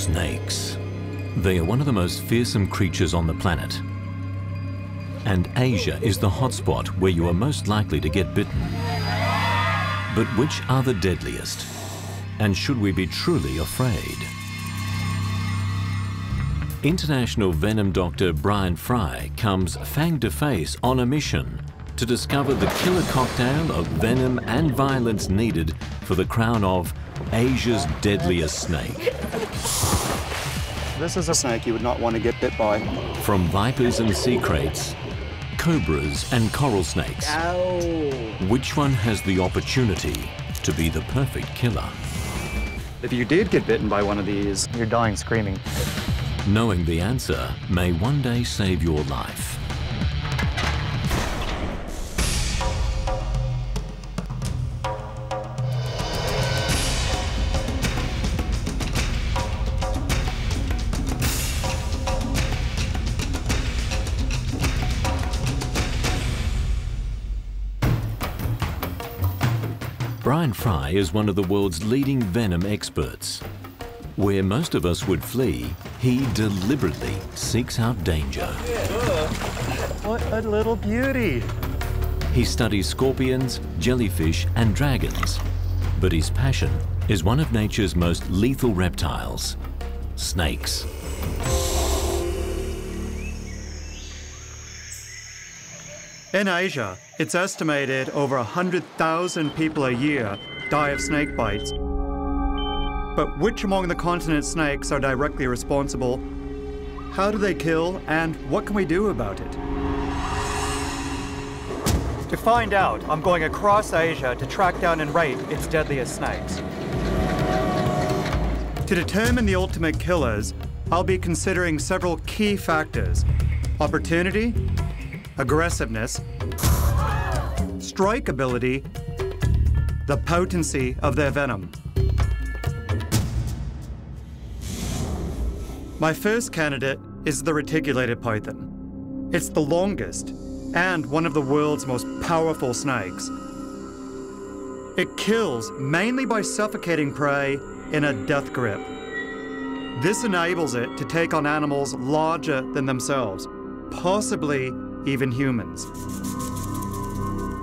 Snakes. They are one of the most fearsome creatures on the planet. And Asia is the hotspot where you are most likely to get bitten. But which are the deadliest? And should we be truly afraid? International venom doctor Bryan Fry comes face-to-face on a mission to discover the killer cocktail of venom and violence needed for the crown of Asia's deadliest snake. This is a snake you would not want to get bit by. From vipers and sea crates, cobras and coral snakes, Ow. which one has the opportunity to be the perfect killer? If you did get bitten by one of these, you're dying screaming. Knowing the answer may one day save your life. Bryan Fry is one of the world's leading venom experts. Where most of us would flee, he deliberately seeks out danger. What a little beauty. He studies scorpions, jellyfish, and dragons. But his passion is one of nature's most lethal reptiles, snakes. In Asia, it's estimated over 100,000 people a year die of snake bites. But which among the continent's snakes are directly responsible? How do they kill, and what can we do about it? To find out, I'm going across Asia to track down and rate its deadliest snakes. To determine the ultimate killers, I'll be considering several key factors: opportunity, aggressiveness, strike ability, the potency of their venom. My first candidate is the reticulated python. It's the longest and one of the world's most powerful snakes. It kills mainly by suffocating prey in a death grip. This enables it to take on animals larger than themselves, possibly even humans.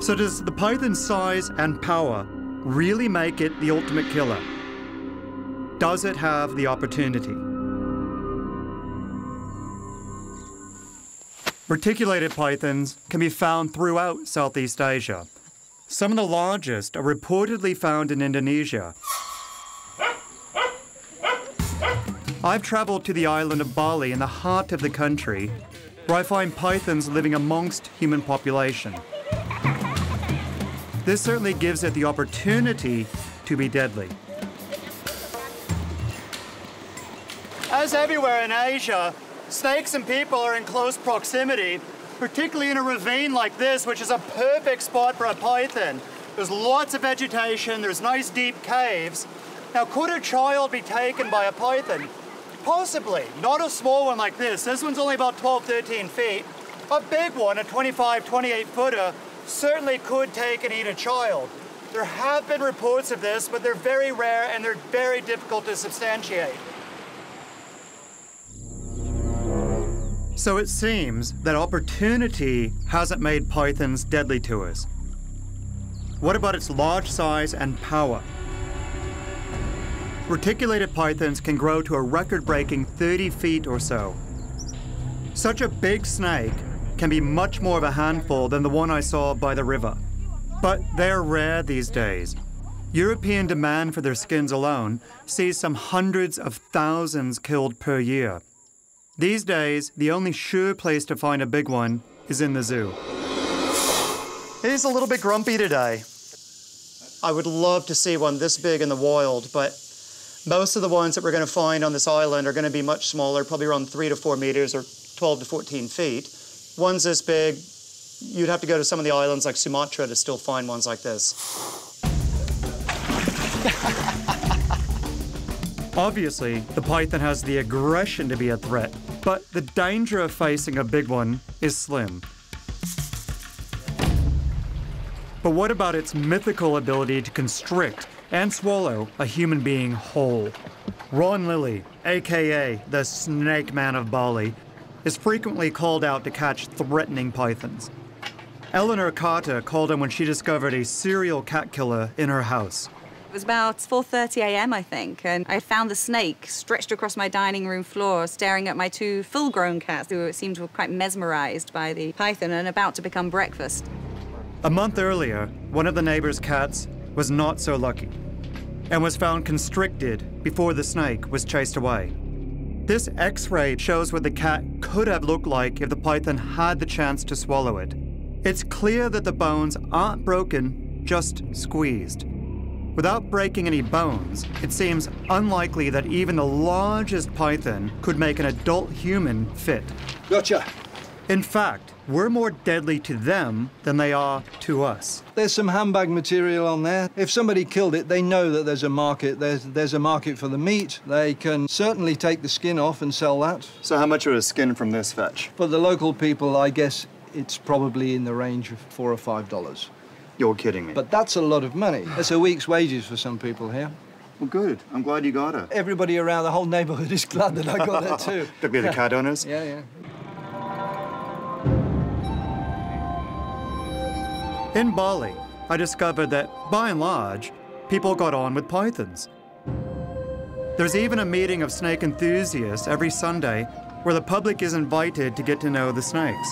So does the python's size and power really make it the ultimate killer? Does it have the opportunity? Reticulated pythons can be found throughout Southeast Asia. Some of the largest are reportedly found in Indonesia. I've traveled to the island of Bali in the heart of the country, where I find pythons living amongst human population. This certainly gives it the opportunity to be deadly. As everywhere in Asia, snakes and people are in close proximity, particularly in a ravine like this, which is a perfect spot for a python. There's lots of vegetation, there's nice deep caves. Now, could a child be taken by a python? Possibly. Not a small one like this. This one's only about 12, 13 feet. A big one, a 25, 28 footer, certainly could take and eat a child. There have been reports of this, but they're very rare and they're very difficult to substantiate. So it seems that opportunity hasn't made pythons deadly to us. What about its large size and power? Reticulated pythons can grow to a record-breaking 30 feet or so. Such a big snake can be much more of a handful than the one I saw by the river. But they're rare these days. European demand for their skins alone sees some hundreds of thousands killed per year. These days, the only sure place to find a big one is in the zoo. He's a little bit grumpy today. I would love to see one this big in the wild, but most of the ones that we're going to find on this island are going to be much smaller, probably around 3 to 4 meters or 12 to 14 feet. Ones this big, you'd have to go to some of the islands like Sumatra to still find ones like this. Obviously, the python has the aggression to be a threat, but the danger of facing a big one is slim. But what about its mythical ability to constrict and swallow a human being whole? Ron Lilly, aka the Snake Man of Bali, is frequently called out to catch threatening pythons. Eleanor Carter called him when she discovered a serial cat killer in her house. It was about 4:30 a.m., I think, and I found the snake stretched across my dining room floor, staring at my two full-grown cats who seemed to be quite mesmerized by the python and about to become breakfast. A month earlier, one of the neighbor's cats was not so lucky and was found constricted before the snake was chased away. This X-ray shows what the cat could have looked like if the python had the chance to swallow it. It's clear that the bones aren't broken, just squeezed. Without breaking any bones, it seems unlikely that even the largest python could make an adult human fit. Gotcha. In fact, we're more deadly to them than they are to us. There's some handbag material on there. If somebody killed it, they know that there's a market. There's a market for the meat. They can certainly take the skin off and sell that. So how much would a skin from this fetch? For the local people, I guess it's probably in the range of $4 or $5. You're kidding me. But that's a lot of money. That's a week's wages for some people here. Well, good. I'm glad you got it. Everybody around the whole neighborhood is glad that I got that too. Particularly the cat owners? Yeah, yeah. In Bali, I discovered that, by and large, people got on with pythons. There's even a meeting of snake enthusiasts every Sunday where the public is invited to get to know the snakes.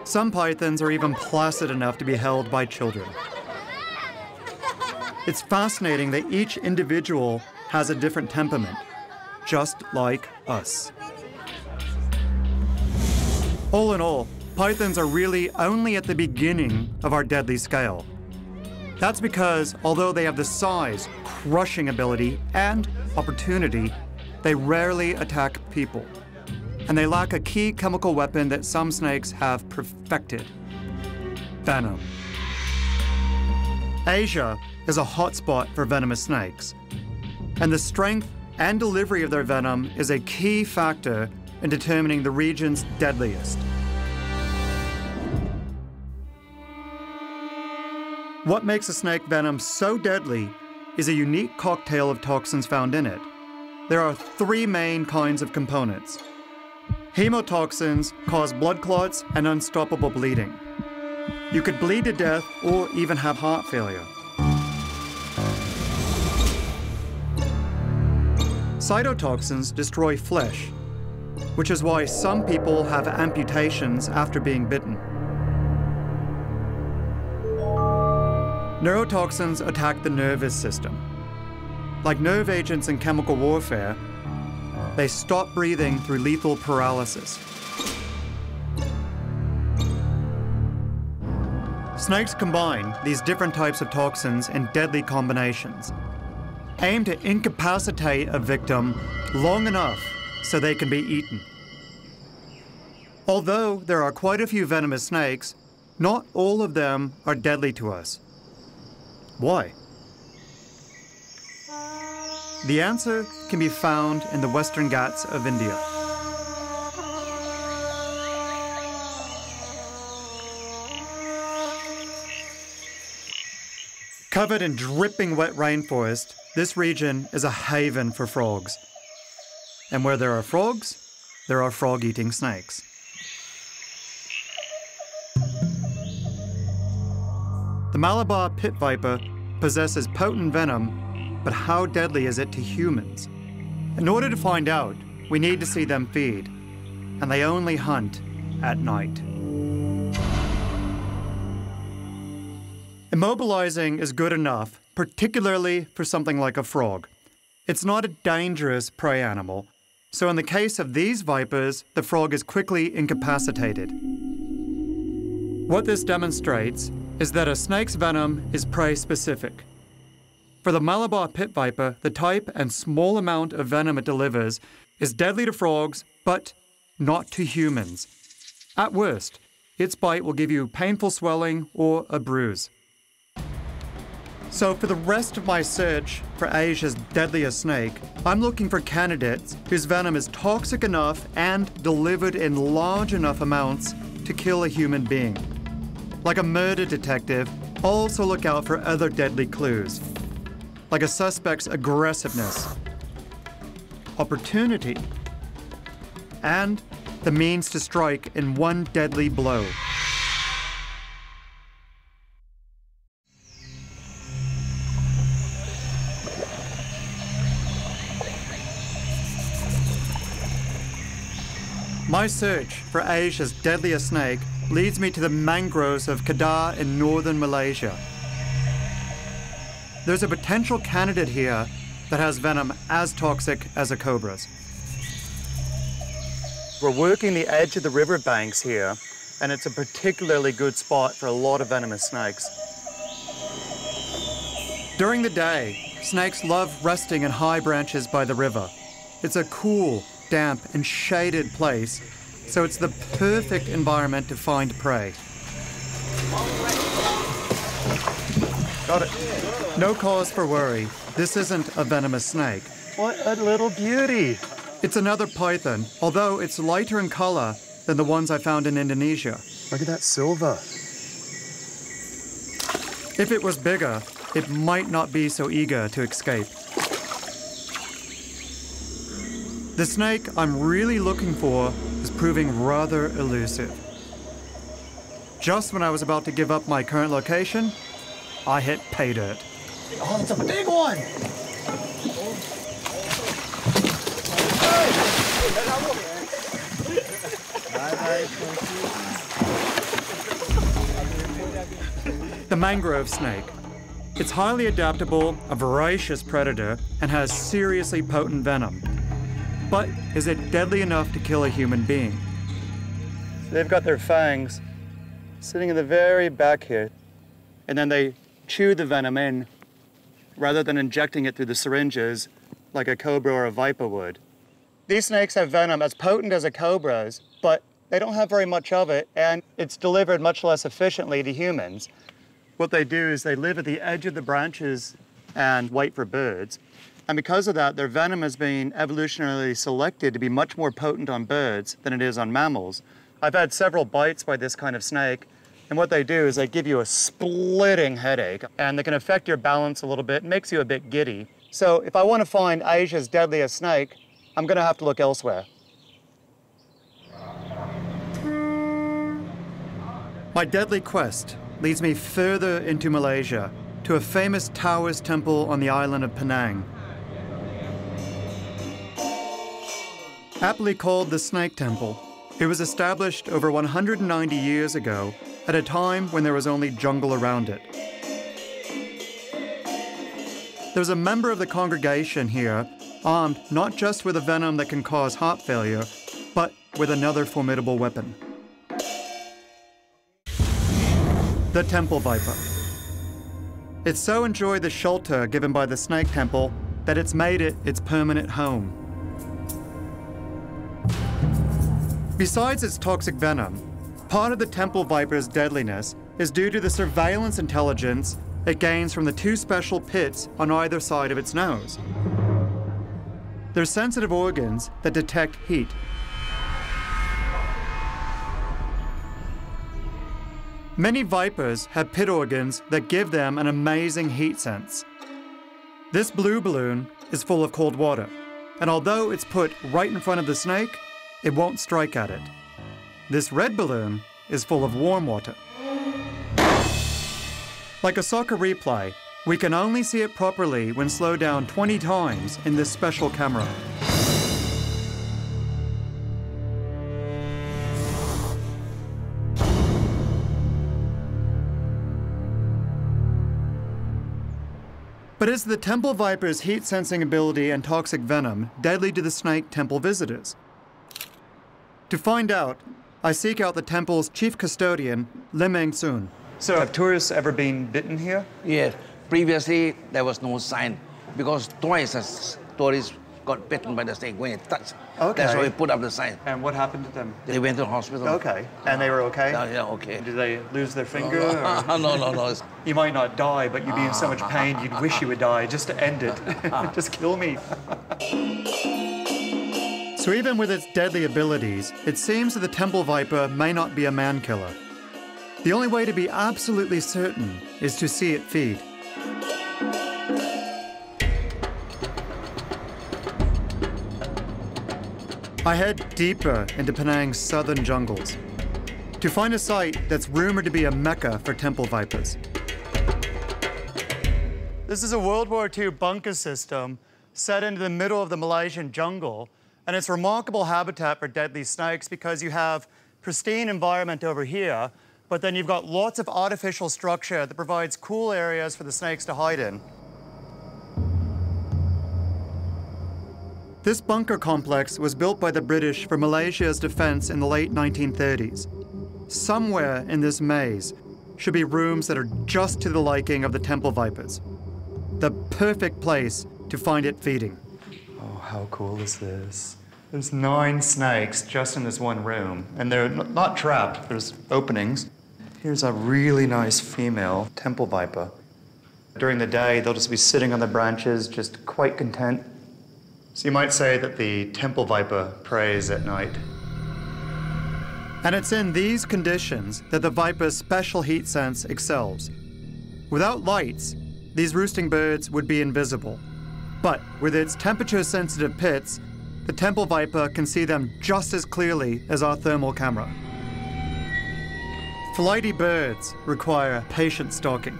Some pythons are even placid enough to be held by children. It's fascinating that each individual has a different temperament, just like us. All in all, pythons are really only at the beginning of our deadly scale. That's because, although they have the size, crushing ability, and opportunity, they rarely attack people. And they lack a key chemical weapon that some snakes have perfected: venom. Asia is a hotspot for venomous snakes, and the strength and delivery of their venom is a key factor in determining the region's deadliest. What makes a snake venom so deadly is a unique cocktail of toxins found in it. There are three main kinds of components. Hemotoxins cause blood clots and unstoppable bleeding. You could bleed to death or even have heart failure. Cytotoxins destroy flesh, which is why some people have amputations after being bitten. Neurotoxins attack the nervous system. Like nerve agents in chemical warfare, they stop breathing through lethal paralysis. Snakes combine these different types of toxins in deadly combinations, aimed to incapacitate a victim long enough so they can be eaten. Although there are quite a few venomous snakes, not all of them are deadly to us. Why? The answer can be found in the Western Ghats of India. Covered in dripping wet rainforest, this region is a haven for frogs. And where there are frogs, there are frog-eating snakes. The Malayan Pit Viper possesses potent venom, but how deadly is it to humans? In order to find out, we need to see them feed, and they only hunt at night. Immobilizing is good enough, particularly for something like a frog. It's not a dangerous prey animal, so in the case of these vipers, the frog is quickly incapacitated. What this demonstrates is that a snake's venom is prey-specific. For the Malayan Pit Viper, the type and small amount of venom it delivers is deadly to frogs, but not to humans. At worst, its bite will give you painful swelling or a bruise. So for the rest of my search for Asia's deadliest snake, I'm looking for candidates whose venom is toxic enough and delivered in large enough amounts to kill a human being. Like a murder detective, I'll also look out for other deadly clues, like a suspect's aggressiveness, opportunity, and the means to strike in one deadly blow. My search for Asia's deadliest snake leads me to the mangroves of Kedah in northern Malaysia. There's a potential candidate here that has venom as toxic as a cobra's. We're working the edge of the riverbanks here, and it's a particularly good spot for a lot of venomous snakes. During the day, snakes love resting in high branches by the river. It's a cool, damp, and shaded place, so it's the perfect environment to find prey. Got it. No cause for worry. This isn't a venomous snake. What a little beauty. It's another python, although it's lighter in color than the ones I found in Indonesia. Look at that silver. If it was bigger, it might not be so eager to escape. The snake I'm really looking for is proving rather elusive. Just when I was about to give up my current location, I hit pay dirt. Oh, it's a big one. The mangrove snake. It's highly adaptable, a voracious predator, and has seriously potent venom. But is it deadly enough to kill a human being? They've got their fangs sitting in the very back here, and then they chew the venom in rather than injecting it through the syringes like a cobra or a viper would. These snakes have venom as potent as a cobra's, but they don't have very much of it, and it's delivered much less efficiently to humans. What they do is they live at the edge of the branches and wait for birds. And because of that, their venom has been evolutionarily selected to be much more potent on birds than it is on mammals. I've had several bites by this kind of snake, and what they do is they give you a splitting headache, and they can affect your balance a little bit, makes you a bit giddy. So if I want to find Asia's deadliest snake, I'm going to have to look elsewhere. My deadly quest leads me further into Malaysia, to a famous Taoist temple on the island of Penang. Aptly called the Snake Temple, it was established over 190 years ago at a time when there was only jungle around it. There's a member of the congregation here armed not just with a venom that can cause heart failure, but with another formidable weapon. The Temple Viper. It so enjoyed the shelter given by the Snake Temple that it's made it its permanent home. Besides its toxic venom, part of the Temple Viper's deadliness is due to the surveillance intelligence it gains from the two special pits on either side of its nose. They're sensitive organs that detect heat. Many vipers have pit organs that give them an amazing heat sense. This blue balloon is full of cold water, and although it's put right in front of the snake, it won't strike at it. This red balloon is full of warm water. Like a soccer replay, we can only see it properly when slowed down 20 times in this special camera. But is the Temple Viper's heat-sensing ability and toxic venom deadly to the Snake Temple visitors? To find out, I seek out the temple's chief custodian, Limeng Sun. So have tourists ever been bitten here? Yes. Previously, there was no sign because twice as tourists got bitten by the snake when it touched. Okay. That's why we put up the sign. And what happened to them? They went to the hospital. Okay. And they were okay? Yeah, okay. Did they lose their finger? No. You might not die, but you'd be in so much pain you'd wish you would die just to end it. Just kill me. So even with its deadly abilities, it seems that the Temple Viper may not be a man killer. The only way to be absolutely certain is to see it feed. I head deeper into Penang's southern jungles to find a site that's rumored to be a mecca for temple vipers. This is a World War II bunker system set into the middle of the Malaysian jungle, and it's remarkable habitat for deadly snakes because you have pristine environment over here, but then you've got lots of artificial structure that provides cool areas for the snakes to hide in. This bunker complex was built by the British for Malaysia's defense in the late 1930s. Somewhere in this maze should be rooms that are just to the liking of the temple vipers. The perfect place to find it feeding. Oh, how cool is this? There's 9 snakes just in this one room, and they're not trapped, there's openings. Here's a really nice female temple viper. During the day, they'll just be sitting on the branches, just quite content. So you might say that the temple viper preys at night. And it's in these conditions that the viper's special heat sense excels. Without lights, these roosting birds would be invisible. But with its temperature-sensitive pits, the temple viper can see them just as clearly as our thermal camera. Flighty birds require patient stalking,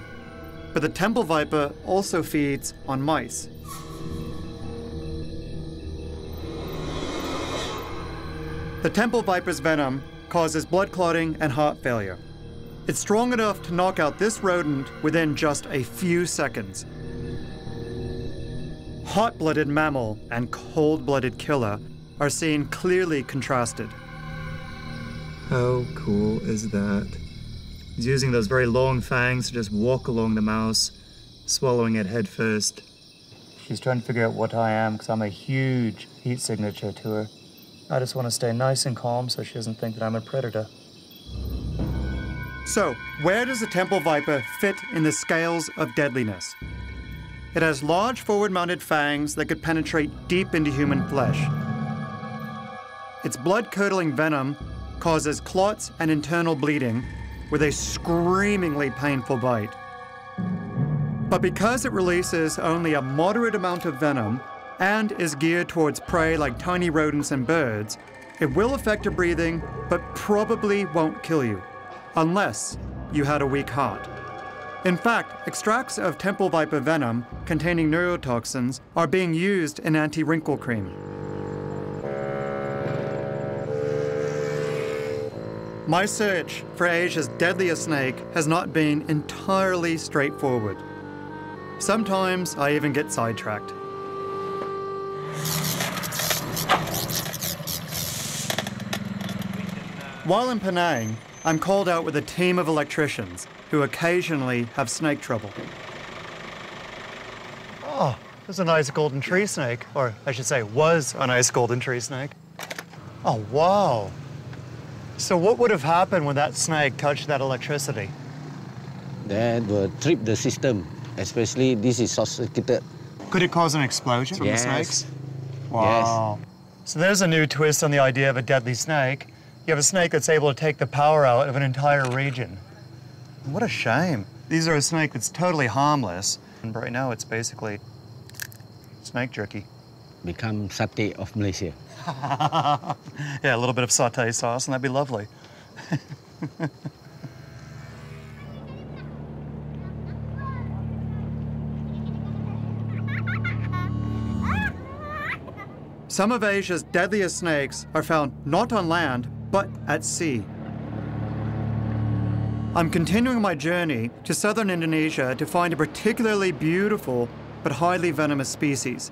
but the temple viper also feeds on mice. The temple viper's venom causes blood clotting and heart failure. It's strong enough to knock out this rodent within just a few seconds. Hot-blooded mammal and cold-blooded killer are seen clearly contrasted. How cool is that? He's using those very long fangs to just walk along the mouse, swallowing it head first. She's trying to figure out what I am because I'm a huge heat signature to her. I just want to stay nice and calm so she doesn't think that I'm a predator. So, where does the temple viper fit in the scales of deadliness? It has large forward-mounted fangs that could penetrate deep into human flesh. Its blood-curdling venom causes clots and internal bleeding with a screamingly painful bite. But because it releases only a moderate amount of venom and is geared towards prey like tiny rodents and birds, it will affect your breathing, but probably won't kill you, unless you had a weak heart. In fact, extracts of temple viper venom containing neurotoxins are being used in anti-wrinkle cream. My search for Asia's deadliest snake has not been entirely straightforward. Sometimes I even get sidetracked. While in Penang, I'm called out with a team of electricians who occasionally have snake trouble. Oh, there's a nice golden tree snake, or I should say was a nice golden tree snake. Oh, wow. So what would have happened when that snake touched that electricity? That would trip the system, especially this is short-circuited. Could it cause an explosion from the snakes? Wow. Yes. So there's a new twist on the idea of a deadly snake. You have a snake that's able to take the power out of an entire region. What a shame. These are a snake that's totally harmless. And right now it's basically snake jerky. Become satay of Malaysia. Yeah, a little bit of sauté sauce and that'd be lovely. Some of Asia's deadliest snakes are found not on land, but at sea. I'm continuing my journey to southern Indonesia to find a particularly beautiful but highly venomous species.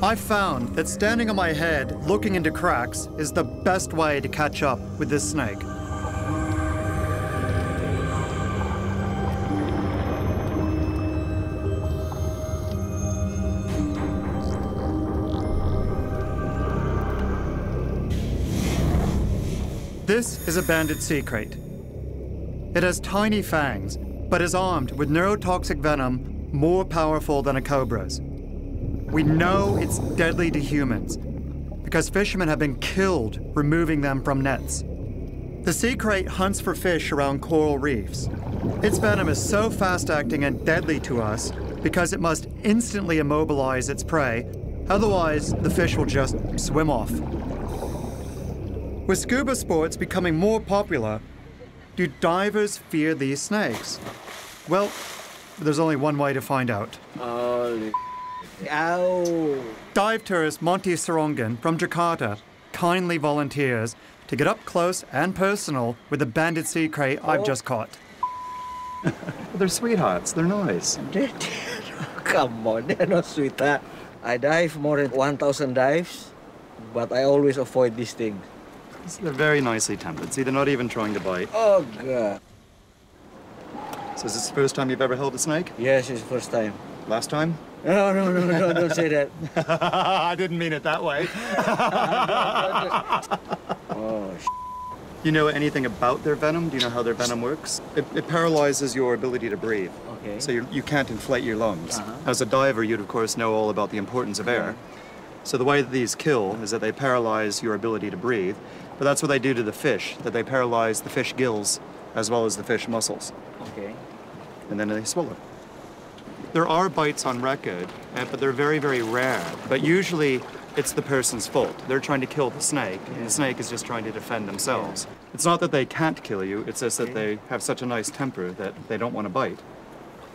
I've found that standing on my head, looking into cracks, is the best way to catch up with this snake. This is a Bandit Sea Crate. It has tiny fangs, but is armed with neurotoxic venom more powerful than a cobra's. We know it's deadly to humans because fishermen have been killed removing them from nets. The sea crate hunts for fish around coral reefs. Its venom is so fast-acting and deadly to us because it must instantly immobilize its prey, otherwise the fish will just swim off. With scuba sports becoming more popular, do divers fear these snakes? Well, there's only one way to find out. Holy ow! Dive tourist Monty Sarongan from Jakarta kindly volunteers to get up close and personal with the Bandit Sea Crate I've just caught. They're sweethearts. They're nice. Come on, they're not sweetheart. I dive more than 1,000 dives, but I always avoid these things. They're very nicely tempered. See, they're not even trying to bite. Oh, God. So is this the first time you've ever held a snake? Yes, it's the first time. Last time? No, don't say that. I didn't mean it that way. Oh, You know anything about their venom? Do you know how their venom works? It paralyzes your ability to breathe. okay. So you can't inflate your lungs. As a diver, you'd of course know all about the importance of air. So the way that these kill is that they paralyze your ability to breathe. But that's what they do to the fish, that they paralyze the fish gills as well as the fish muscles. Okay. And then they swallow. There are bites on record, but they're very, very rare. But usually it's the person's fault. They're trying to kill the snake, and the snake is just trying to defend themselves. It's not that they can't kill you, it's just that they have such a nice temper that they don't want to bite.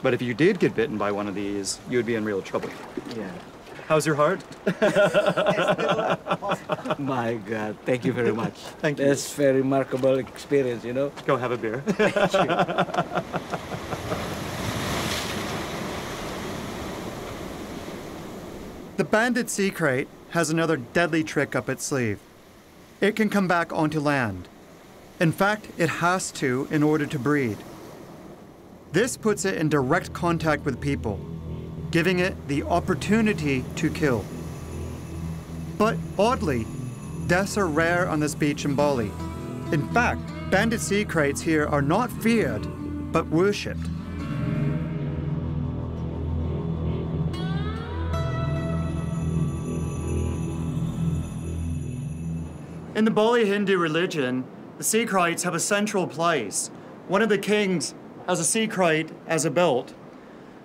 But if you did get bitten by one of these, you would be in real trouble. Yeah. How's your heart? My God, thank you very much. Thank you. That's very remarkable experience, you know. Go have a beer. The Bandit Sea Crate has another deadly trick up its sleeve. It can come back onto land. In fact, it has to in order to breed. This puts it in direct contact with people, giving it the opportunity to kill. But oddly, deaths are rare on this beach in Bali. In fact, Bandit Sea Crates here are not feared, but worshipped. In the Bali Hindu religion, the sea crates have a central place. One of the kings has a sea crate as a belt.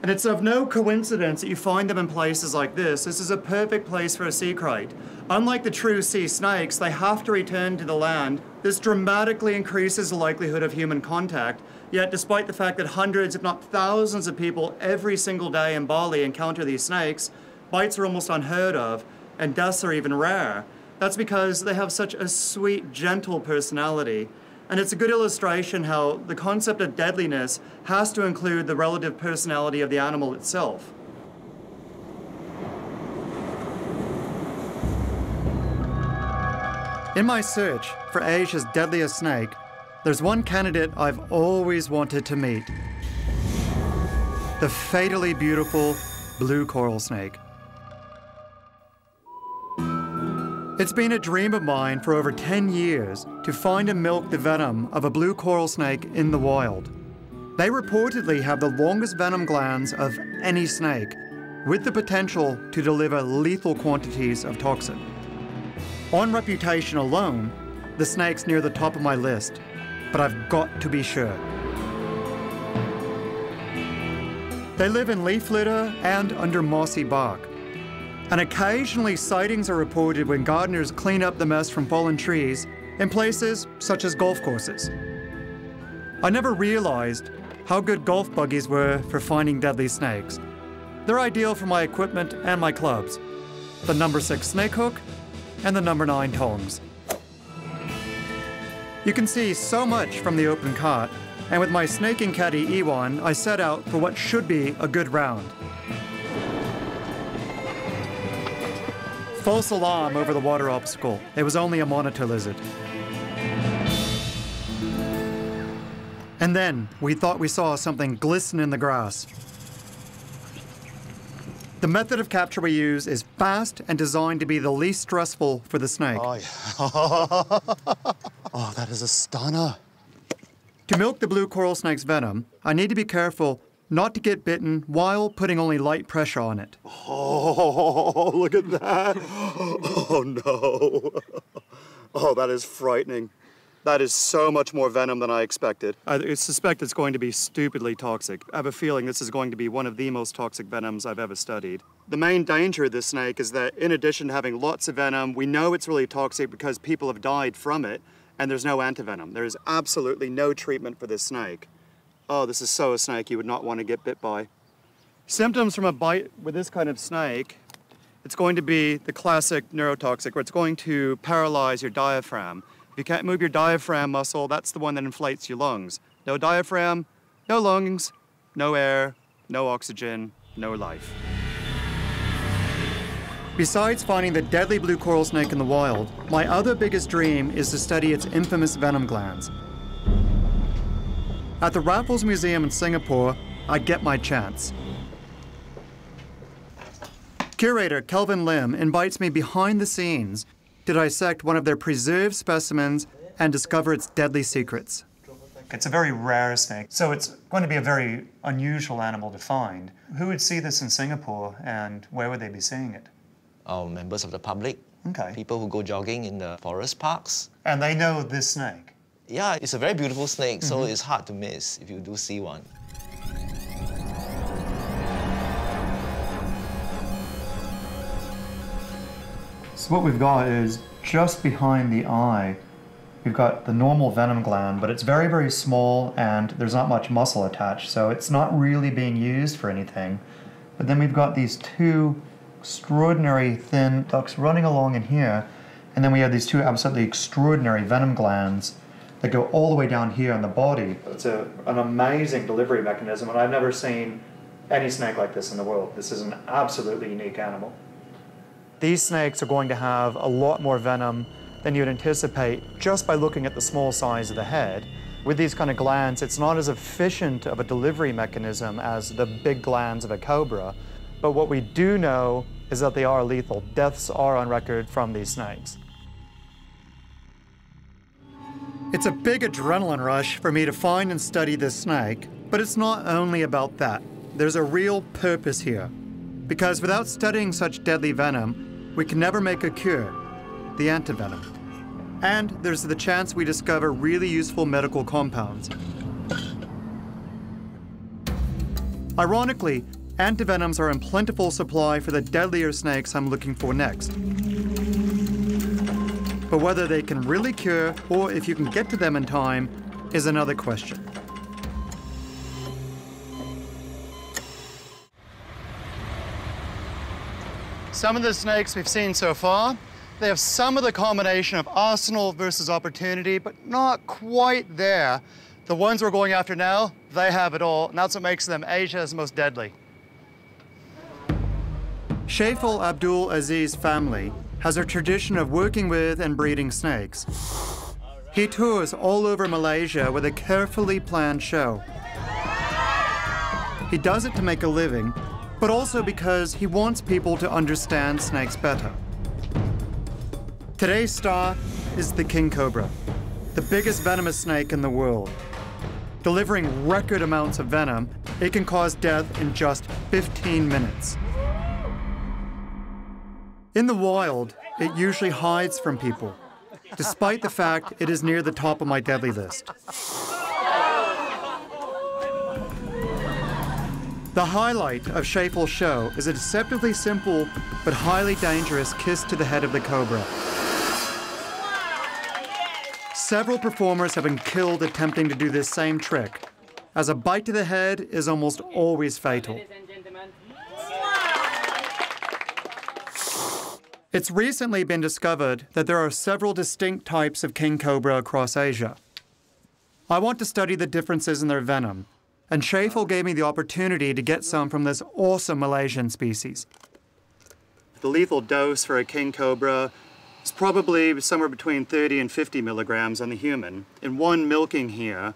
And it's of no coincidence that you find them in places like this. This is a perfect place for a sea crate. Unlike the true sea snakes, they have to return to the land. This dramatically increases the likelihood of human contact. Yet despite the fact that hundreds, if not thousands of people every single day in Bali encounter these snakes, bites are almost unheard of and deaths are even rare. That's because they have such a sweet, gentle personality. And it's a good illustration how the concept of deadliness has to include the relative personality of the animal itself. In my search for Asia's deadliest snake, there's one candidate I've always wanted to meet. The fatally beautiful blue coral snake. It's been a dream of mine for over 10 years to find and milk the venom of a blue coral snake in the wild. They reportedly have the longest venom glands of any snake, with the potential to deliver lethal quantities of toxin. On reputation alone, the snake's near the top of my list, but I've got to be sure. They live in leaf litter and under mossy bark. And occasionally sightings are reported when gardeners clean up the mess from fallen trees in places such as golf courses. I never realized how good golf buggies were for finding deadly snakes. They're ideal for my equipment and my clubs. The number 6 snake hook and the number 9 tongs. You can see so much from the open cart, and with my snaking caddy Ewan, I set out for what should be a good round. False alarm over the water obstacle. It was only a monitor lizard. And then we thought we saw something glisten in the grass. The method of capture we use is fast and designed to be the least stressful for the snake. Oh, yeah. Oh, that is a stunner. To milk the blue coral snake's venom, I need to be careful not to get bitten while putting only light pressure on it. Oh, look at that. Oh, no. Oh, that is frightening. That is so much more venom than I expected. I suspect it's going to be stupidly toxic. I have a feeling this is going to be one of the most toxic venoms I've ever studied. The main danger of this snake is that in addition to having lots of venom, we know it's really toxic because people have died from it, and there's no antivenom. There is absolutely no treatment for this snake. Oh, this is so a snake you would not want to get bit by. Symptoms from a bite with this kind of snake, it's going to be the classic neurotoxic, where it's going to paralyze your diaphragm. If you can't move your diaphragm muscle, that's the one that inflates your lungs. No diaphragm, no lungs, no air, no oxygen, no life. Besides finding the deadly blue coral snake in the wild, my other biggest dream is to study its infamous venom glands. At the Raffles Museum in Singapore, I get my chance. Curator Kelvin Lim invites me behind the scenes to dissect one of their preserved specimens and discover its deadly secrets. It's a very rare snake, so it's going to be a very unusual animal to find. Who would see this in Singapore, and where would they be seeing it? Members of the public, Okay. people who go jogging in the forest parks. And they know this snake? Yeah, it's a very beautiful snake, so it's hard to miss if you do see one. So what we've got is just behind the eye, we've got the normal venom gland, but it's very, very small and there's not much muscle attached, so it's not really being used for anything. But then we've got these two extraordinary thin ducts running along in here, and then we have these two absolutely extraordinary venom glands that go all the way down here on the body. It's an amazing delivery mechanism, and I've never seen any snake like this in the world. This is an absolutely unique animal. These snakes are going to have a lot more venom than you'd anticipate just by looking at the small size of the head. With these kind of glands, it's not as efficient of a delivery mechanism as the big glands of a cobra, but what we do know is that they are lethal. Deaths are on record from these snakes. It's a big adrenaline rush for me to find and study this snake, but it's not only about that. There's a real purpose here. Because without studying such deadly venom, we can never make a cure, the antivenom. And there's the chance we discover really useful medical compounds. Ironically, antivenoms are in plentiful supply for the deadlier snakes I'm looking for next. But whether they can really cure, or if you can get to them in time, is another question. Some of the snakes we've seen so far, they have some of the combination of arsenal versus opportunity, but not quite there. The ones we're going after now, they have it all, and that's what makes them Asia's most deadly. Shaiful Abdul Aziz's family has a tradition of working with and breeding snakes. He tours all over Malaysia with a carefully planned show. He does it to make a living, but also because he wants people to understand snakes better. Today's star is the King Cobra, the biggest venomous snake in the world. Delivering record amounts of venom, it can cause death in just 15 minutes. In the wild, it usually hides from people, despite the fact it is near the top of my deadly list. The highlight of Shaiful's show is a deceptively simple but highly dangerous kiss to the head of the cobra. Several performers have been killed attempting to do this same trick, as a bite to the head is almost always fatal. It's recently been discovered that there are several distinct types of king cobra across Asia. I want to study the differences in their venom, and Shaiful gave me the opportunity to get some from this awesome Malaysian species. The lethal dose for a king cobra is probably somewhere between 30 and 50 milligrams on the human. In one milking here,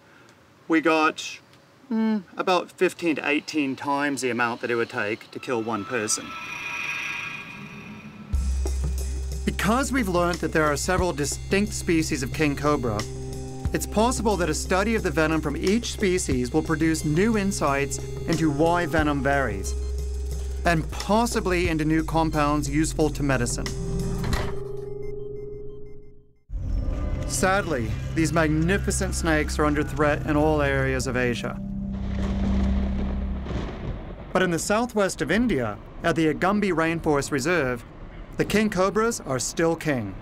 we got about 15 to 18 times the amount that it would take to kill one person. Because we've learned that there are several distinct species of king cobra, it's possible that a study of the venom from each species will produce new insights into why venom varies, and possibly into new compounds useful to medicine. Sadly, these magnificent snakes are under threat in all areas of Asia. But in the southwest of India, at the Agumbi Rainforest Reserve, the king cobras are still king.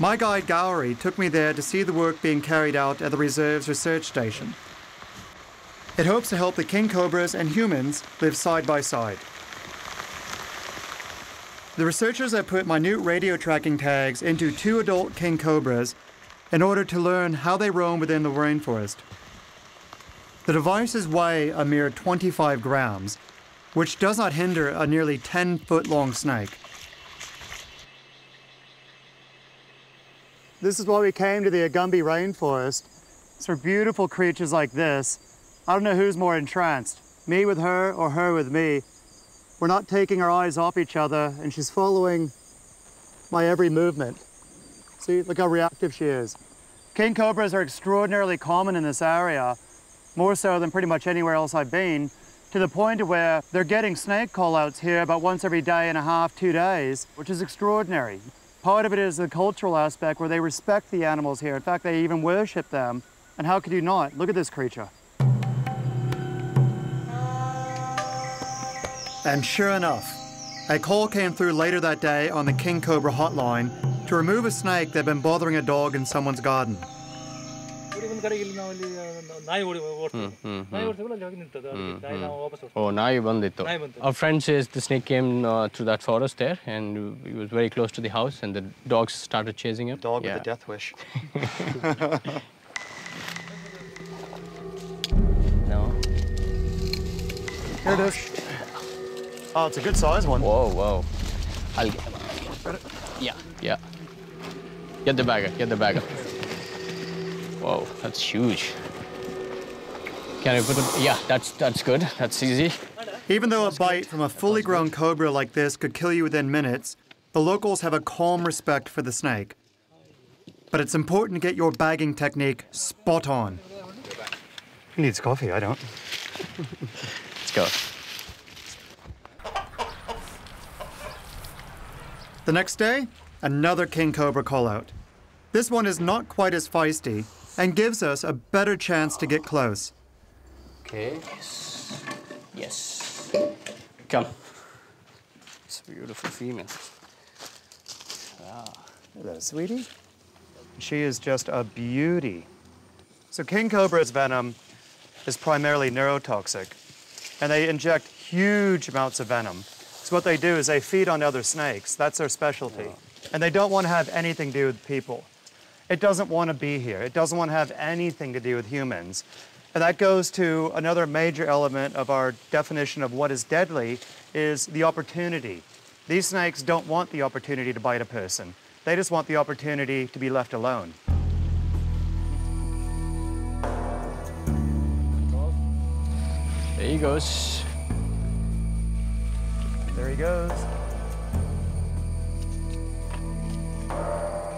My guide Gowrie took me there to see the work being carried out at the reserve's research station. It hopes to help the king cobras and humans live side by side. The researchers have put minute radio tracking tags into 2 adult king cobras in order to learn how they roam within the rainforest. The devices weigh a mere 25 grams, which does not hinder a nearly 10-foot-long snake. This is why we came to the Agumbi rainforest. It's for beautiful creatures like this. I don't know who's more entranced, me with her or her with me. We're not taking our eyes off each other, and she's following my every movement. See, look how reactive she is. King cobras are extraordinarily common in this area, more so than pretty much anywhere else I've been, to the point of where they're getting snake call-outs here about once every day and a half, 2 days, which is extraordinary. Part of it is the cultural aspect where they respect the animals here. In fact, they even worship them. And how could you not? Look at this creature. And sure enough, a call came through later that day on the King Cobra hotline to remove a snake that had been bothering a dog in someone's garden. Oh, nayi bandittu. Our friend says the snake came through that forest there, and he was very close to the house, and the dogs started chasing him. Dog with a death wish. No. Here it is. Oh, it's a good size one. Whoa, whoa. I'll get it. Yeah, yeah. Get the bagger. Whoa, that's huge. Can I put it? Yeah, that's good. That's easy. Even though a bite from a fully grown cobra like this could kill you within minutes, the locals have a calm respect for the snake. But it's important to get your bagging technique spot on. He needs coffee, I don't. Let's go. The next day, another king cobra call-out. This one is not quite as feisty and gives us a better chance to get close. Okay. Yes. Come. It's a beautiful female. Wow. Look at that, sweetie. She is just a beauty. So king cobra's venom is primarily neurotoxic, and they inject huge amounts of venom. So what they do is they feed on other snakes. That's their specialty. Wow. And they don't want to have anything to do with people. It doesn't want to be here. It doesn't want to have anything to do with humans. And that goes to another major element of our definition of what is deadly, is the opportunity. These snakes don't want the opportunity to bite a person. They just want the opportunity to be left alone. There he goes. There he goes.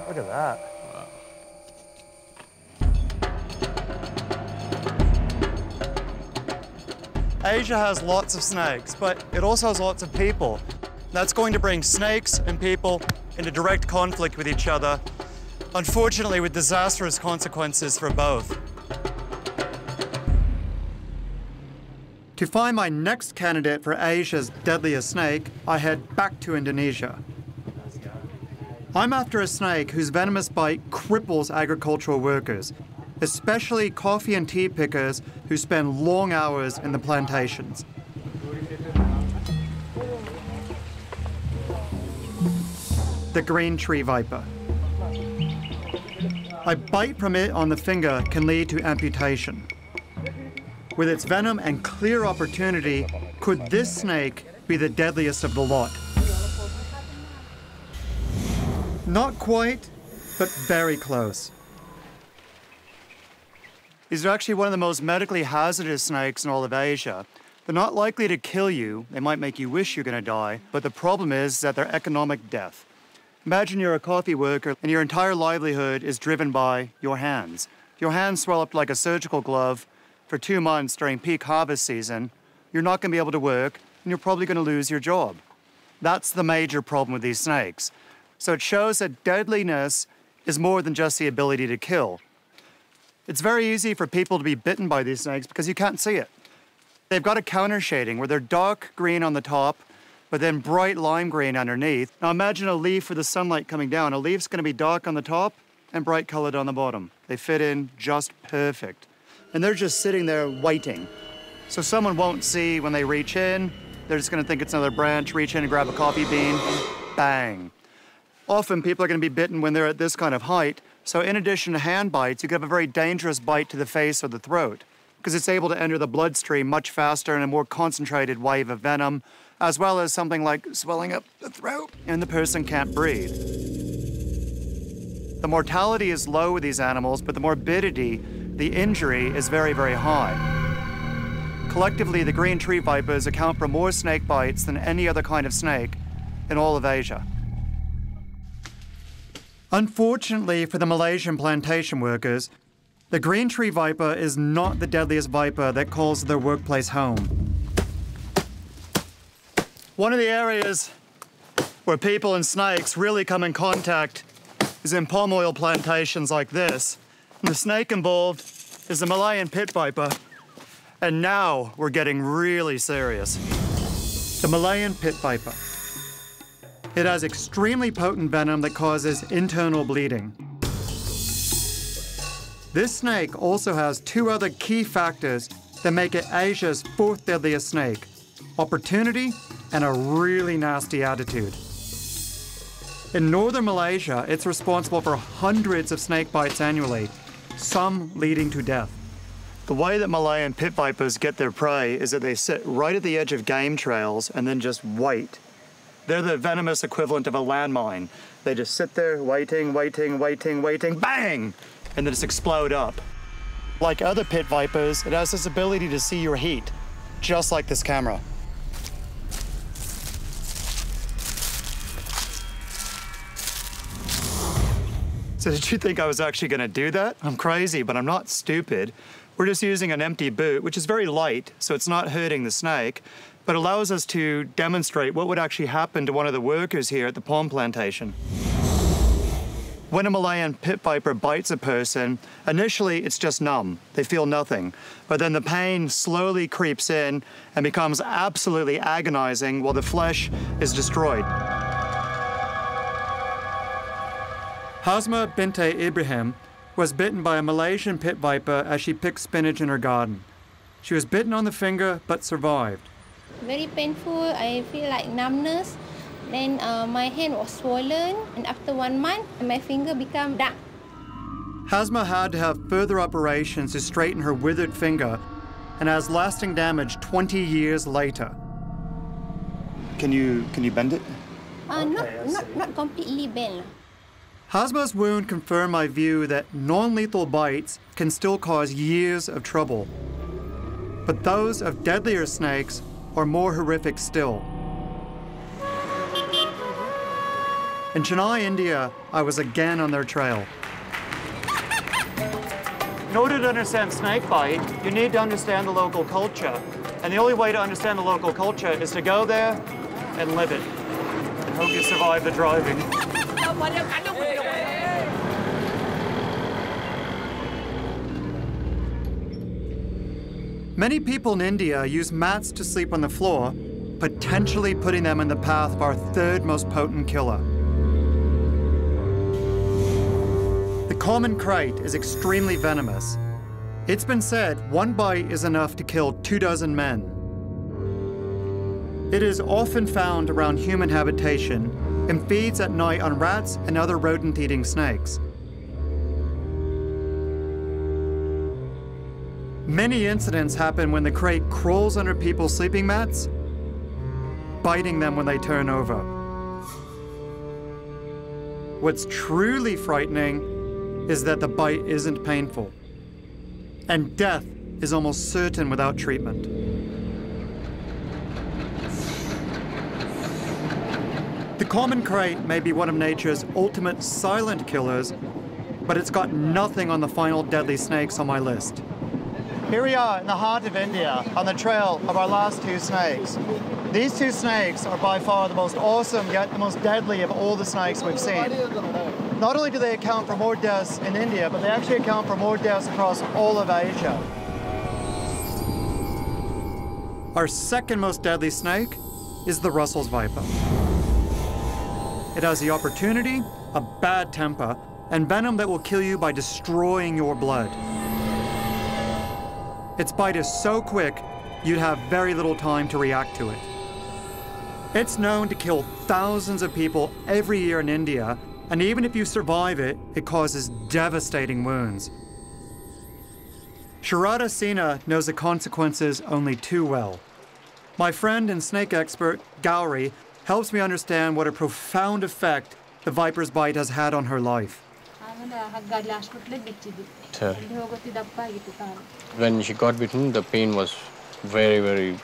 Look at that. Wow. Asia has lots of snakes, but it also has lots of people. That's going to bring snakes and people into direct conflict with each other, unfortunately with disastrous consequences for both. To find my next candidate for Asia's deadliest snake, I head back to Indonesia. I'm after a snake whose venomous bite cripples agricultural workers, especially coffee and tea pickers who spend long hours in the plantations. The green tree viper. A bite from it on the finger can lead to amputation. With its venom and clear opportunity, could this snake be the deadliest of the lot? Not quite, but very close. These are actually one of the most medically hazardous snakes in all of Asia. They're not likely to kill you. They might make you wish you're going to die, but the problem is that they're economic death. Imagine you're a coffee worker and your entire livelihood is driven by your hands. Your hands swell up like a surgical glove for 2 months during peak harvest season. You're not going to be able to work, and you're probably going to lose your job. That's the major problem with these snakes. So it shows that deadliness is more than just the ability to kill. It's very easy for people to be bitten by these snakes because you can't see it. They've got a counter shading where they're dark green on the top, but then bright lime green underneath. Now imagine a leaf with the sunlight coming down. A leaf's going to be dark on the top and bright colored on the bottom. They fit in just perfect. And they're just sitting there waiting. So someone won't see when they reach in. They're just going to think it's another branch, reach in and grab a coffee bean, bang. Often people are going to be bitten when they're at this kind of height. So in addition to hand bites, you could have a very dangerous bite to the face or the throat because it's able to enter the bloodstream much faster in a more concentrated wave of venom, as well as something like swelling up the throat and the person can't breathe. The mortality is low with these animals, but the morbidity, the injury, is very, very high. Collectively, the green tree vipers account for more snake bites than any other kind of snake in all of Asia. Unfortunately for the Malaysian plantation workers, the green tree viper is not the deadliest viper that calls their workplace home. One of the areas where people and snakes really come in contact is in palm oil plantations like this. And the snake involved is the Malayan Pit Viper. And now we're getting really serious. The Malayan Pit Viper. It has extremely potent venom that causes internal bleeding. This snake also has two other key factors that make it Asia's fourth deadliest snake: opportunity and a really nasty attitude. In northern Malaysia, it's responsible for hundreds of snake bites annually, some leading to death. The way that Malayan pit vipers get their prey is that they sit right at the edge of game trails and then just wait. They're the venomous equivalent of a landmine. They just sit there waiting, waiting, waiting, waiting, bang! And then just explode up. Like other pit vipers, it has this ability to see your heat, just like this camera. So did you think I was actually going to do that? I'm crazy, but I'm not stupid. We're just using an empty boot, which is very light, so it's not hurting the snake, but allows us to demonstrate what would actually happen to one of the workers here at the palm plantation. When a Malayan pit viper bites a person, initially it's just numb. They feel nothing. But then the pain slowly creeps in and becomes absolutely agonizing while the flesh is destroyed. Hasma Ibrahim was bitten by a Malaysian pit viper as she picked spinach in her garden. She was bitten on the finger but survived. Very painful. I feel like numbness. Then my hand was swollen, and after 1 month, my finger became dark. Hasma had to have further operations to straighten her withered finger and has lasting damage 20 years later. Can you bend it? Not completely bent. Hasma's wound confirmed my view that non-lethal bites can still cause years of trouble. But those of deadlier snakes are more horrific still. In Chennai, India, I was again on their trail. In order to understand snake bite, you need to understand the local culture. And the only way to understand the local culture is to go there and live it. And hope you survive the driving. Many people in India use mats to sleep on the floor, potentially putting them in the path of our third most potent killer. The common crate is extremely venomous. It's been said 1 bite is enough to kill 24 men. It is often found around human habitation and feeds at night on rats and other rodent-eating snakes. Many incidents happen when the crate crawls under people's sleeping mats, biting them when they turn over. What's truly frightening is that the bite isn't painful, and death is almost certain without treatment. The common crate may be one of nature's ultimate silent killers, but it's got nothing on the final deadly snakes on my list. Here we are in the heart of India, on the trail of our last 2 snakes. These two snakes are by far the most awesome yet the most deadly of all the snakes we've seen. Not only do they account for more deaths in India, but they actually account for more deaths across all of Asia. Our second most deadly snake is the Raffles Viper. It has the opportunity, a bad temper, and venom that will kill you by destroying your blood. Its bite is so quick, you'd have very little time to react to it. It's known to kill thousands of people every year in India, and even if you survive it, it causes devastating wounds. Sharada Sina knows the consequences only too well. My friend and snake expert, Gauri, helps me understand what a profound effect the viper's bite has had on her life. When she got bitten, the pain was very, very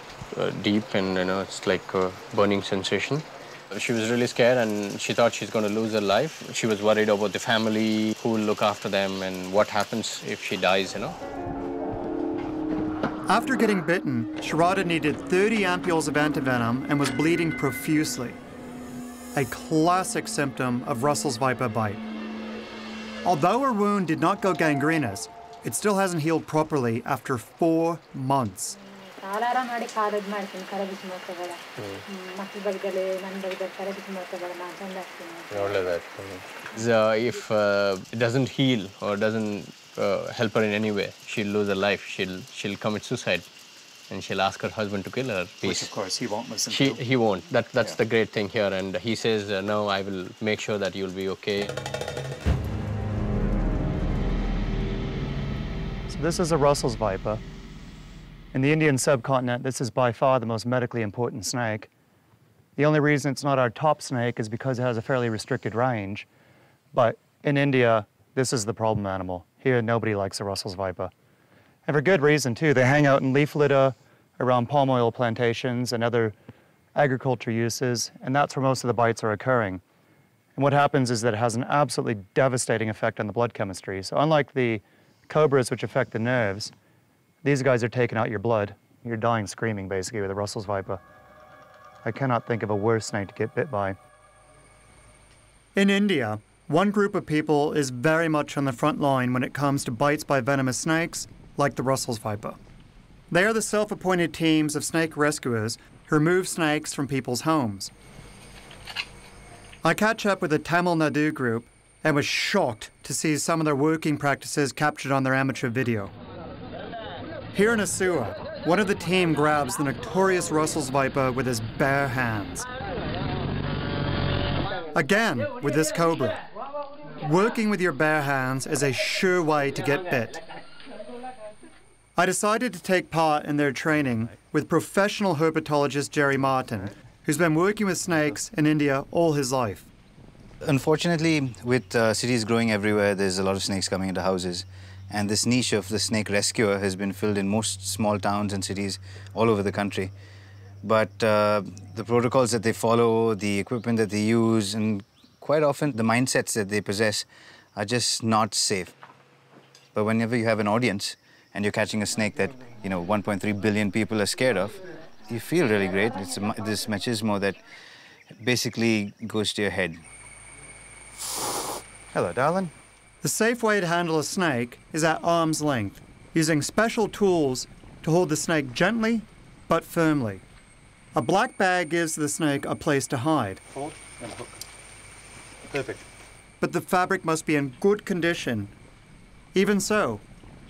deep, and it's like a burning sensation. She was really scared, and she thought she's going to lose her life. She was worried about the family, who will look after them, and what happens if she dies, After getting bitten, Sharada needed 30 ampules of antivenom and was bleeding profusely. A classic symptom of Raffles viper bite. Although her wound did not go gangrenous, it still hasn't healed properly after 4 months. If it doesn't heal or doesn't help her in any way, she'll lose her life. She'll commit suicide, and she'll ask her husband to kill her. Which, of course, he won't listen to. He won't. That's the great thing here, and he says, no, I will make sure that you'll be okay. So this is a Raffles viper. In the Indian subcontinent, this is by far the most medically important snake. The only reason it's not our top snake is because it has a fairly restricted range. But in India, this is the problem animal. Here, nobody likes a Raffles viper. And for good reason, too. They hang out in leaf litter around palm oil plantations and other agriculture uses, and that's where most of the bites are occurring. And what happens is that it has an absolutely devastating effect on the blood chemistry. So unlike the cobras, which affect the nerves, these guys are taking out your blood. You're dying screaming, basically, with a Raffles viper. I cannot think of a worse snake to get bit by. In India, one group of people is very much on the front line when it comes to bites by venomous snakes, like the Raffles viper. They are the self-appointed teams of snake rescuers who remove snakes from people's homes. I catch up with the Tamil Nadu group and was shocked to see some of their working practices captured on their amateur video. Here in a sewer, one of the team grabs the notorious Raffles viper with his bare hands. Again, with this cobra. Working with your bare hands is a sure way to get bit. I decided to take part in their training with professional herpetologist Jerry Martin, who's been working with snakes in India all his life. Unfortunately, with cities growing everywhere, there's a lot of snakes coming into houses. And this niche of the snake rescuer has been filled in most small towns and cities all over the country. But the protocols that they follow, the equipment that they use, and quite often the mindsets that they possess are just not safe. But whenever you have an audience and you're catching a snake that 1.3 billion people are scared of, you feel really great. It's this machismo that basically goes to your head. Hello, darling. The safe way to handle a snake is at arm's length, using special tools to hold the snake gently but firmly. A black bag gives the snake a place to hide. Hold and hook. Perfect. But the fabric must be in good condition. Even so,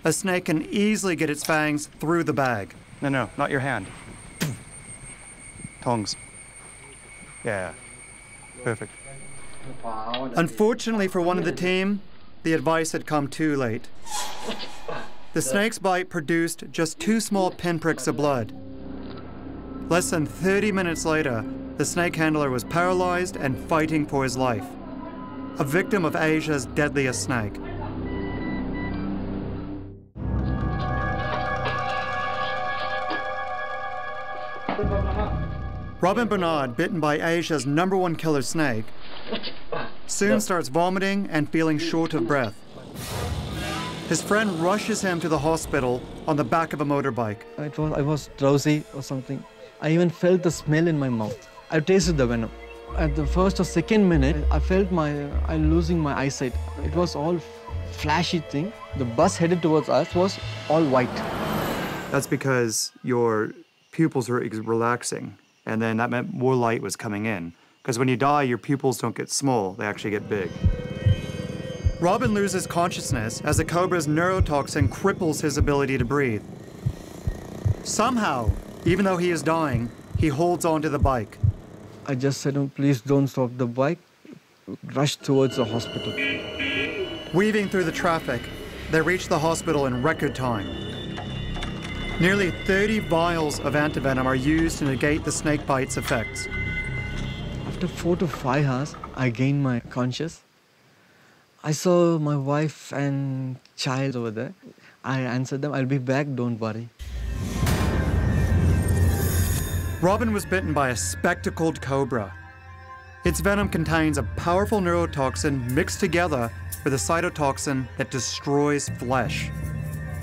a snake can easily get its fangs through the bag. No, not your hand. Tongs. Yeah, perfect. Unfortunately for one of the team, the advice had come too late. The snake's bite produced just 2 small pinpricks of blood. Less than 30 minutes later, the snake handler was paralyzed and fighting for his life. A victim of Asia's deadliest snake. Robin Bernard, bitten by Asia's #1 killer snake, soon starts vomiting and feeling short of breath. His friend rushes him to the hospital on the back of a motorbike. I was drowsy or something. I even felt the smell in my mouth. I tasted the venom. At the first or second minute, I felt I'm losing my eyesight. It was all flashy thing. The bus headed towards us was all white. That's because your pupils were relaxing, and then that meant more light was coming in. Because when you die, your pupils don't get small, they actually get big. Robin loses consciousness as the cobra's neurotoxin cripples his ability to breathe. Somehow, even though he is dying, he holds onto the bike. I just said, oh, please don't stop the bike. Rushed towards the hospital. Weaving through the traffic, they reach the hospital in record time. Nearly 30 vials of antivenom are used to negate the snake bite's effects. After 4 to 5 hours, I gained my conscious. I saw my wife and child over there. I answered them, I'll be back, don't worry. Robin was bitten by a spectacled cobra. Its venom contains a powerful neurotoxin mixed together with a cytotoxin that destroys flesh.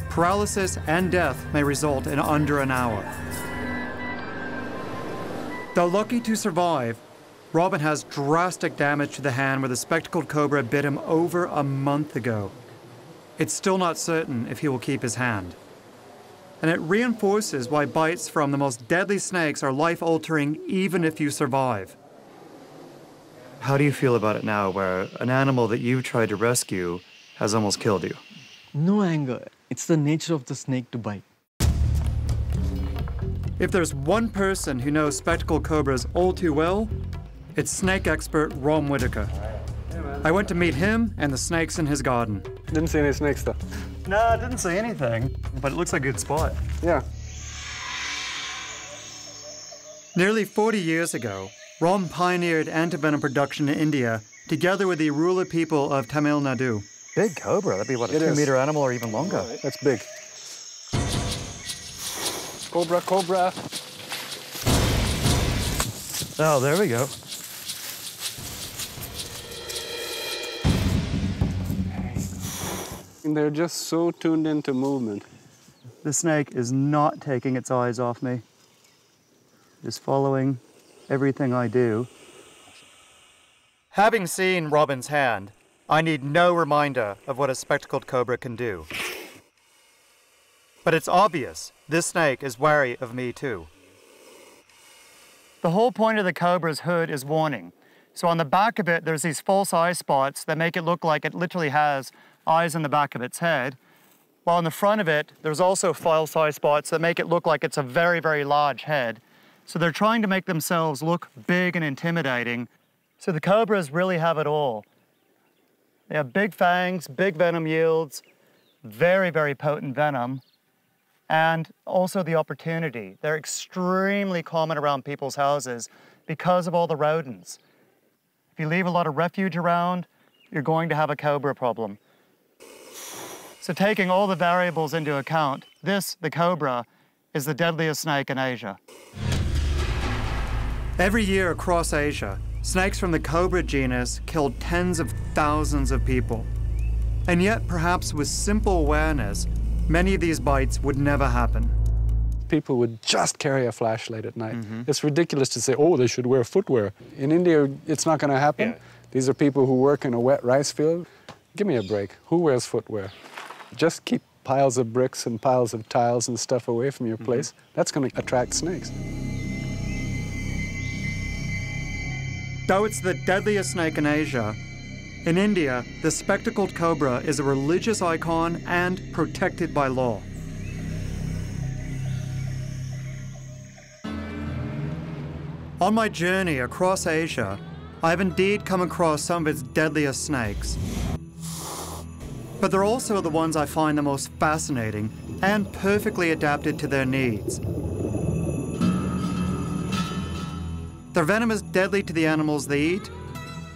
Paralysis and death may result in under an hour. Though lucky to survive, Robin has drastic damage to the hand where the spectacled cobra bit him over a month ago. It's still not certain if he will keep his hand. And it reinforces why bites from the most deadly snakes are life-altering even if you survive. How do you feel about it now, where an animal that you've tried to rescue has almost killed you? No anger. It's the nature of the snake to bite. If there's one person who knows spectacled cobras all too well, it's snake expert Ron Whitaker. I went to meet him and the snakes in his garden. Didn't see any snakes though. No, I didn't see anything, but it looks like a good spot. Yeah. Nearly 40 years ago, Ron pioneered antivenom production in India together with the rural people of Tamil Nadu. Big cobra, that'd be what, a 2-meter animal or even longer. That's big. Cobra, cobra. Oh, there we go. And they're just so tuned into movement. The snake is not taking its eyes off me. Just following everything I do. Having seen Robin's hand, I need no reminder of what a spectacled cobra can do. But it's obvious this snake is wary of me too. The whole point of the cobra's hood is warning. So on the back of it, there's these false eye spots that make it look like it literally has eyes in the back of its head. While on the front of it, there's also false eye spots that make it look like it's a very, very large head. So they're trying to make themselves look big and intimidating. So the cobras really have it all. They have big fangs, big venom yields, very, very potent venom, and also the opportunity. They're extremely common around people's houses because of all the rodents. If you leave a lot of refuge around, you're going to have a cobra problem. So taking all the variables into account, the cobra, is the deadliest snake in Asia. Every year across Asia, snakes from the cobra genus killed tens of thousands of people. And yet, perhaps with simple awareness, many of these bites would never happen. People would just carry a flashlight at night. It's ridiculous to say, oh, they should wear footwear. In India, it's not going to happen. Yeah. These are people who work in a wet rice field. Give me a break. Who wears footwear? Just keep piles of bricks and piles of tiles and stuff away from your place. That's going to attract snakes. Though it's the deadliest snake in Asia, in India, the spectacled cobra is a religious icon and protected by law. On my journey across Asia, I have indeed come across some of its deadliest snakes. But they're also the ones I find the most fascinating and perfectly adapted to their needs. Their venom is deadly to the animals they eat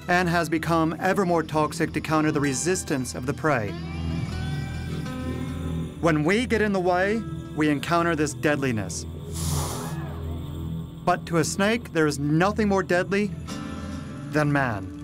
and has become ever more toxic to counter the resistance of the prey. When we get in the way, we encounter this deadliness. But to a snake, there is nothing more deadly than man.